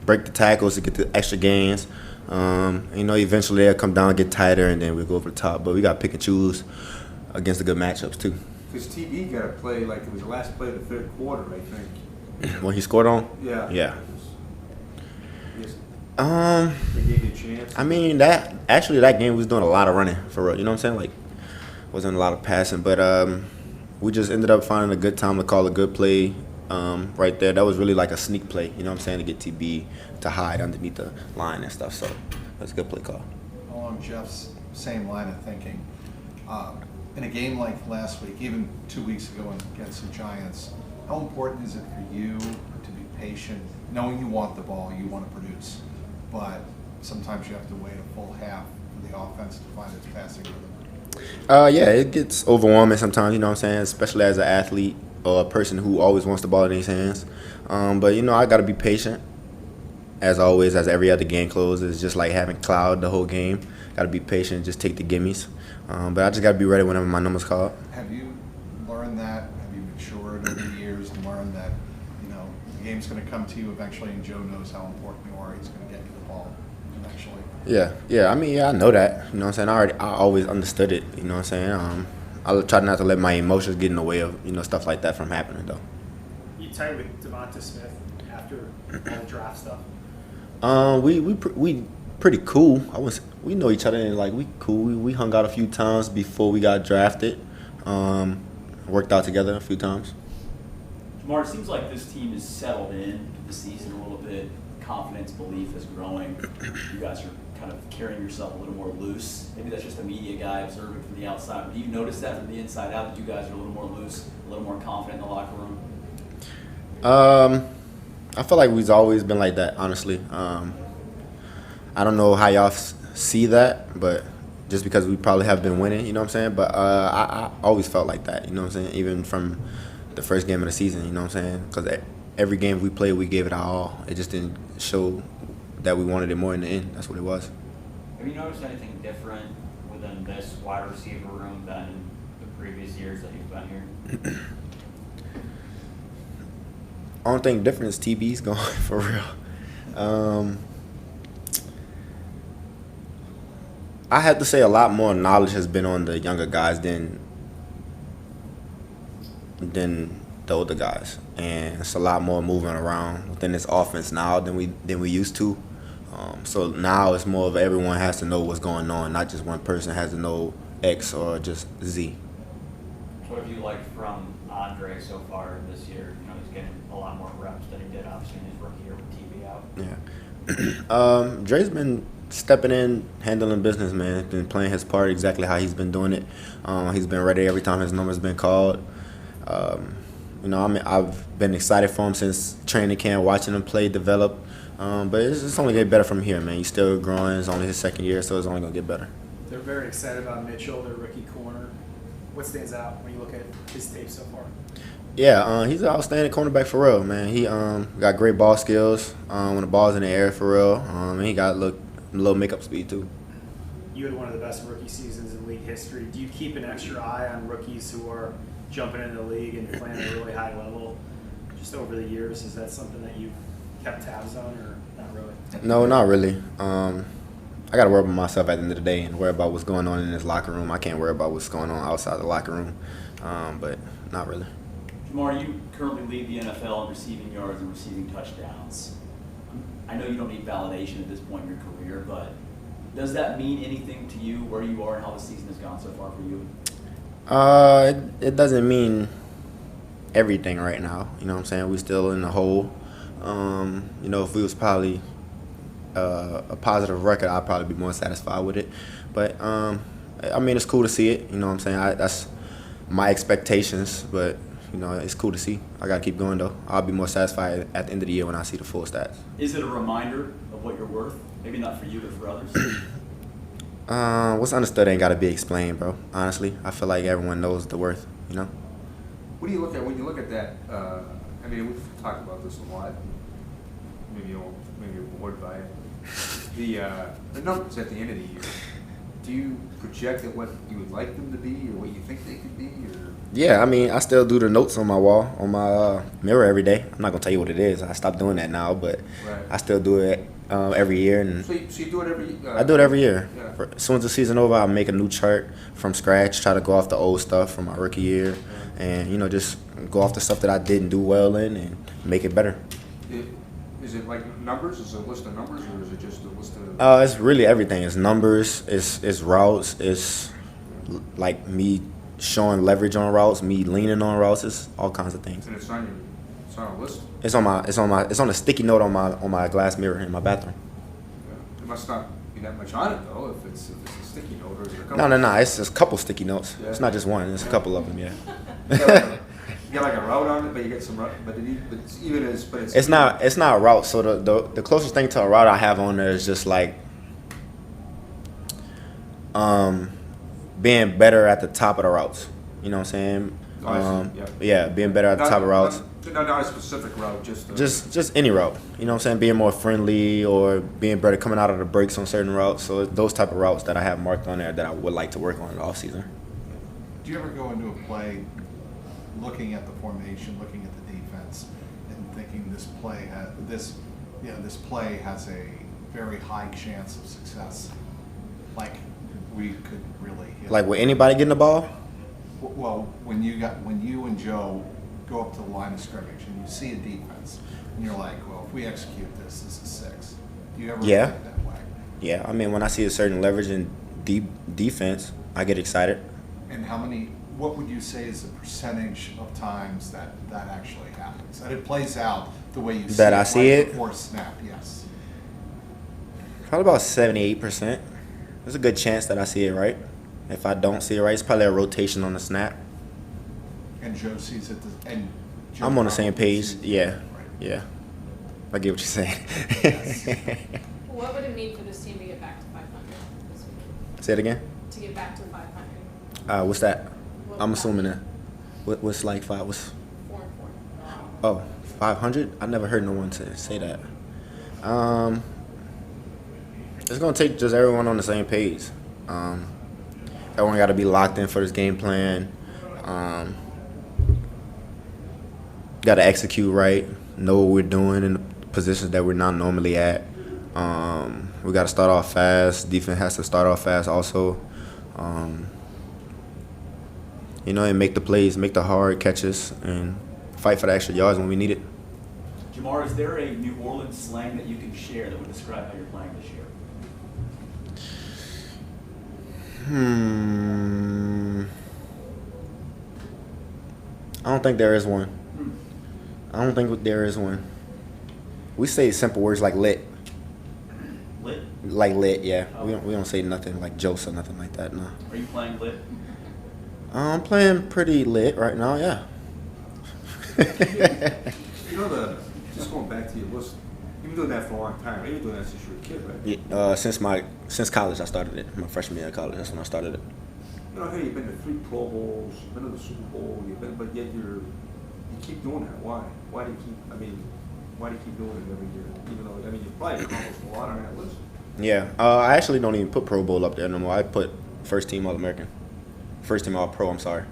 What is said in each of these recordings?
break the tackles to get the extra gains. Eventually they'll come down, get tighter, and then we'll go over the top. But we got to pick and choose against the good matchups, too. Because TB got to play like it was the last play of the third quarter, I think. When he scored on? Yeah. Yeah. Yes. They gave you a chance. I mean, that game was doing a lot of running, for real. You know what I'm saying? Like, wasn't a lot of passing. But we just ended up finding a good time to call a good play right there. That was really like a sneak play, you know what I'm saying, to get TB to hide underneath the line and stuff. So that's a good play call. Along Jeff's same line of thinking, in a game like last week, even 2 weeks ago against the Giants, how important is it for you to be patient, knowing you want the ball, you want to produce, but sometimes you have to wait a full half for the offense to find its passing rhythm? Yeah, it gets overwhelming sometimes, you know what I'm saying, especially as an athlete or a person who always wants the ball in his hands. But, I got to be patient, as always, as every other game closes. It's just like having cloud the whole game. Got to be patient, just take the gimmies. But I just got to be ready whenever my number's called. Have you learned that? Have you matured over the years and learned that, the game's going to come to you eventually, and Joe knows how important you are. He's going to get you the ball eventually. Yeah. I mean, I know that. You know what I'm saying? I always understood it. You know what I'm saying? I try not to let my emotions get in the way of, stuff like that from happening, though. You tight with Devonta Smith after all the draft stuff? We pretty cool. We know each other and like we cool. We hung out a few times before we got drafted. Worked out together a few times. Jamar, it seems like this team is settled in the season a little bit. Confidence, belief is growing. You guys are kind of carrying yourself a little more loose. Maybe that's just a media guy observing from the outside. But do you notice that from the inside out, that you guys are a little more loose, a little more confident in the locker room? I feel like we've always been like that, honestly. I don't know how y'all see that, but just because we probably have been winning, you know what I'm saying? But I always felt like that, you know what I'm saying? Even from the first game of the season, you know what I'm saying? Because every game we played, we gave it our all. It just didn't show that we wanted it more in the end. That's what it was. Have you noticed anything different within this wide receiver room than the previous years that you've been here? I don't think different is TB's going for real. I have to say a lot more knowledge has been on the younger guys than the older guys, and it's a lot more moving around within this offense now than we used to. So now it's more of everyone has to know what's going on, not just one person has to know X or just Z. What have you liked from Andre so far this year? He's getting a lot more reps than he did obviously in his rookie year with TV out. Yeah. Dre's been stepping in, handling business, man. He's been playing his part exactly how he's been doing it. He's been ready every time his number's been called. I've been excited for him since training camp, watching him play, develop. But it's only get better from here, man. He's still growing. It's only his second year, so it's only going to get better. They're very excited about Mitchell, their rookie corner. What stands out when you look at his tape so far? Yeah, he's an outstanding cornerback for real, man. He got great ball skills when the ball's in the air for real. And he got low makeup speed too. You had one of the best rookie seasons in league history. Do you keep an extra eye on rookies who are jumping into the league and playing at a really high level just over the years? Is that something that you've kept tabs on or not really? No, not really. I got to worry about myself at the end of the day and worry about what's going on in this locker room. I can't worry about what's going on outside the locker room, but not really. Jamar, you currently lead the NFL in receiving yards and receiving touchdowns. I know you don't need validation at this point in your career, but does that mean anything to you, where you are and how the season has gone so far for you? It doesn't mean everything right now. You know what I'm saying? We're still in the hole. If we was probably a positive record, I'd probably be more satisfied with it. But, it's cool to see it. You know what I'm saying? That's my expectations, but, it's cool to see. I got to keep going, though. I'll be more satisfied at the end of the year when I see the full stats. Is it a reminder of what you're worth? Maybe not for you, but for others? What's understood ain't got to be explained, bro. Honestly, I feel like everyone knows the worth, What do you look at when you look at that? We've talked about this a lot. Maybe you're bored by it. The numbers at the end of the year. do you project at what you would like them to be, or what you think they could be, or? Yeah, I mean, I still do the notes on my wall, on my mirror every day. I'm not gonna tell you what it is. I stopped doing that now, but Right. I still do it every year. And So you do it every? I do it every year. Yeah. As soon as the season over, I make a new chart from scratch. Try to go off the old stuff from my rookie year, and just go off the stuff that I didn't do well in and make it better. Is it like numbers? Is it a list of numbers, or is it just a list of? It's really everything. It's numbers. It's routes. It's like me showing leverage on routes, me leaning on routes. It's all kinds of things. And it's on a list. It's on a sticky note on my glass mirror in my bathroom. Yeah. It must not be that much on it though. If it's a sticky note, or is it a couple? No. It's just a couple sticky notes. Yeah. It's not just one. It's a couple of them. Yeah. You got like a route on it, but you get some route, but it's It's not a route. So the closest thing to a route I have on there is just like being better at the top of the routes. You know what I'm saying? Oh, I see. Yeah, being better at the top of routes. Not a specific route, just Just any route. You know what I'm saying? Being more friendly or being better coming out of the breaks on certain routes. So those type of routes that I have marked on there that I would like to work on in the off season. Do you ever go into a play looking at the formation, looking at the defense, and thinking this play has a very high chance of success? Like we could really hit Like with anybody getting the ball? Well, when you and Joe go up to the line of scrimmage and you see a defense, and you're like, well, if we execute this is 6. Do you ever Yeah. think that way? Yeah, I mean when I see a certain leverage in deep defense, I get excited. And what would you say is the percentage of times that actually happens? That it plays out the way you see That it I see right it? before snap, yes. Probably about 78%. There's a good chance that I see it right. If I don't see it right, it's probably a rotation on the snap. And Joe sees it, and Joe I'm on the same probably page. sees it, Yeah, right. yeah. I get what you're saying. What would it mean for this team to get back to 500 this week? Say it again. To get back to 500? What's that? What I'm would that assuming be? that. What's like 5? What's 4-4. oh 500? I never heard no one say that. It's gonna take just everyone on the same page. Everyone got to be locked in for this game plan. Got to execute right. Know what we're doing in the positions that we're not normally at. We got to start off fast. Defense has to start off fast also. And make the plays, make the hard catches, and fight for the extra yards when we need it. Jamar, is there a New Orleans slang that you can share that would describe how you're playing this year? I don't think there is one. I don't think there is one. We say simple words like lit. Lit? Like lit, yeah. Oh. We don't say nothing like jokes or nothing like that, no. Are you playing lit? I'm playing pretty lit right now, yeah. Just going back to your list, you've been doing that for a long time. You've been doing that since you were a kid, right? Yeah, since college I started it. My freshman year of college, that's when I started it. Hey, you've been to 3 Pro Bowls, you've been to the Super Bowl, but yet you keep doing that. Why? Why do you keep doing it every year? Even though, you probably accomplished a lot on that list. Yeah, I actually don't even put Pro Bowl up there no more. I put first team All-American. First team All-Pro, I'm sorry.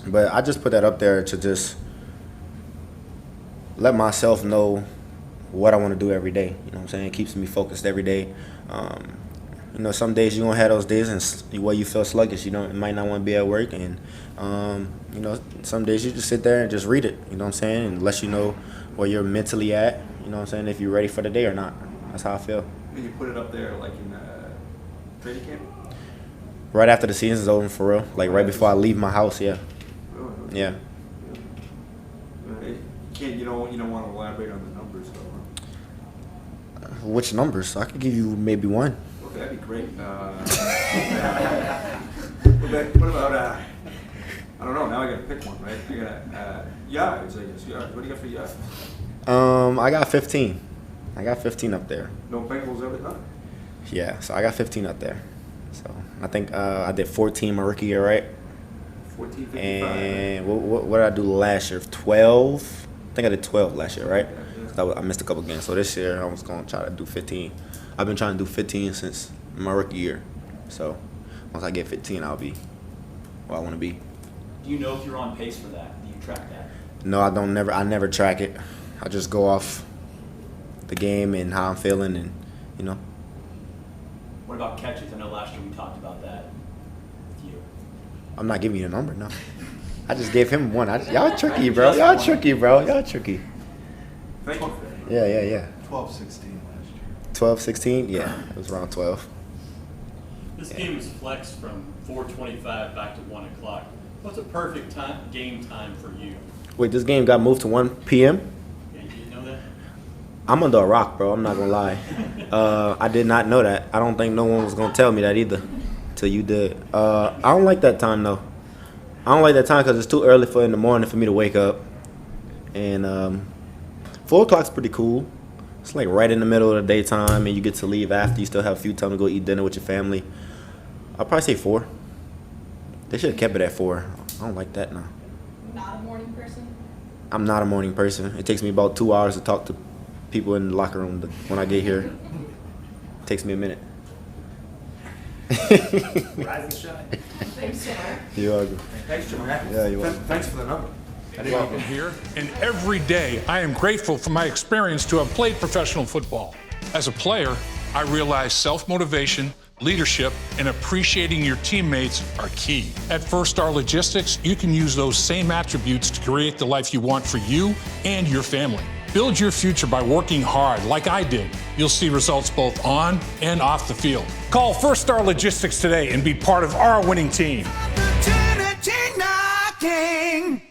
But I just put that up there to just let myself know what I want to do every day. You know what I'm saying? It keeps me focused every day. Some days you're going to have those days and where you feel sluggish. You might not want to be at work. And, some days you just sit there and just read it. You know what I'm saying? And let you know where you're mentally at. You know what I'm saying? If you're ready for the day or not. That's how I feel. And you put it up there like in training camp? Right after the season's over, for real. Like right before I leave my house, yeah. Really? Yeah. You don't want to elaborate on the numbers, though, huh? Which numbers? I could give you maybe one. Okay, that'd be great. What about, I don't know, now I gotta pick one, right? I gotta, yards, I guess. Yards. What do you got for yards? I got 15. I got 15 up there. No Bengals ever done? Yeah, so I got 15 up there. So I think I did 14 my rookie year, right? 14, 55. And what did I do last year? 12? I think I did 12 last year, right? I missed a couple games. So this year I was going to try to do 15. I've been trying to do 15 since my rookie year. So once I get 15, I'll be where I want to be. Do you know if you're on pace for that? Do you track that? No, I don't. I never track it. I just go off the game and how I'm feeling, and you know. What about catches? I know last year we talked about that with you. I'm not giving you a number, no. I just gave him one. Y'all tricky, bro. Y'all tricky, bro. Y'all tricky. Thank you. Yeah. 12-16 last year. 12, 16? Yeah, it was around 12. This game is flexed from 4:25 back to 1 o'clock. What's a perfect game time for you? Wait, this game got moved to 1 p.m.? Yeah, you know that? I'm under a rock, bro. I'm not going to lie. I did not know that. I don't think no one was going to tell me that either till you did. I don't like that time, though. I don't like that time because it's too early in the morning for me to wake up. And 4 o'clock's pretty cool. It's like right in the middle of the daytime, and you get to leave after. You still have a few time to go eat dinner with your family. I'll probably say 4. They should have kept it at 4. I don't like that now. Not a morning person? I'm not a morning person. It takes me about 2 hours to talk to people in the locker room when I get here. It takes me a minute. Rise and shine. Thanks, Jamar. You're welcome. Thanks, Jim. Yeah, you're welcome. Thanks for the number. Welcome here, and every day I am grateful for my experience to have played professional football. As a player, I realized self-motivation, leadership, and appreciating your teammates are key. At First Star Logistics, you can use those same attributes to create the life you want for you and your family. Build your future by working hard like I did. You'll see results both on and off the field. Call First Star Logistics today and be part of our winning team. Opportunity knocking.